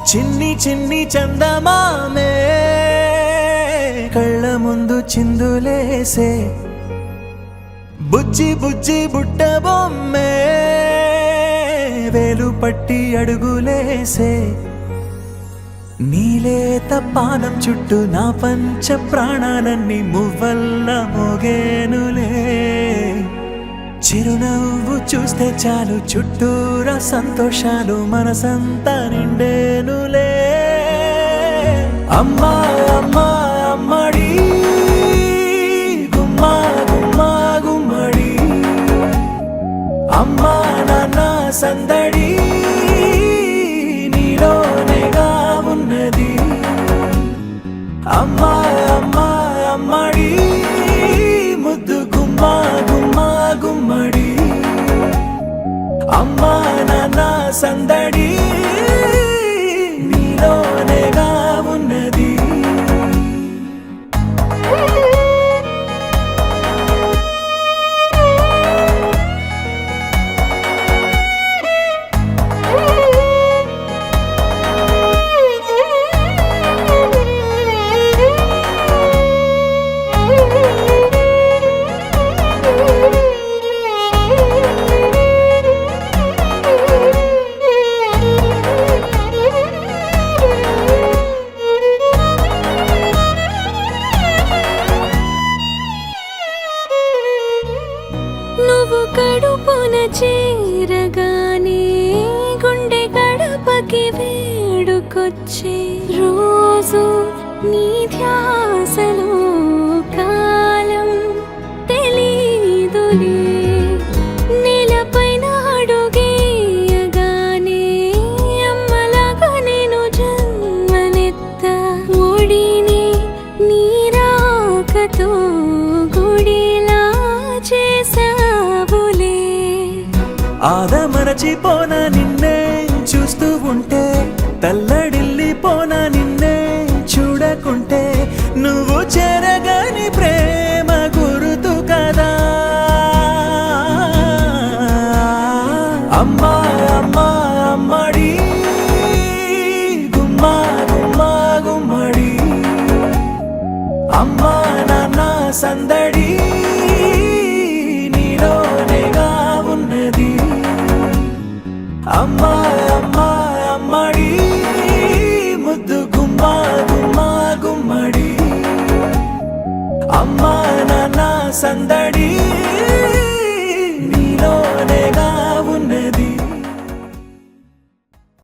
చిన్ని చిన్ని చందమామే కళ్ళ ముందు చిందులేసే బుజ్జి బుజ్జి బుట్ట బొమ్మే వేలు పట్టి అడుగులేసే నీలేత పానం చుట్టూ నా పంచ ప్రాణాలన్నీ మువ్వల్ల మోగేనులే చిరునవ్వు చూస్తే చాలు చుట్టూరా సంతోషాలు మనసంతా నిండేనులే అమ్మా అమ్మా అమ్మడి గుమ్మా గుమ్మా గుమ్మడి అమ్మా నాన్న సందడి నీలోనేగా ఉన్నది అమ్మా అమ్మా అమ్మడి ముద్దు గుమ్మా గుమ్మా గుమ్మడి అమ్మా నాన్న సందడి నీలోనేగా ఉన్నది నువ్వు కడుపున చేరగానే గుండె గడపకి వేడుకొచ్చే రోజు నీ ధ్యాసలో కాలం తెలీదులే నేలపైన అడుగేయగానే అమ్మలాగా నేను జన్మనెత్త ఒడిని నీ రాకతో గుడిలా చేసావులే ఆదమరచిపోన నిన్నే చూస్తూ ఉంటే తల్లడిల్లిపోన నిన్నే చూడకుంటే నువ్వు చెరగని ప్రేమ గురుతు కదా అమ్మా అమ్మా అమ్మడి గుమ్మా గుమ్మా గుమ్మడి అమ్మా నాన్న సందడి నీలోనేగా ఉన్నది అమ్మా అమ్మా అమ్మడి ముద్దు గుమ్మా గుమ్మా గుమ్మడి అమ్మా నాన్న సందడి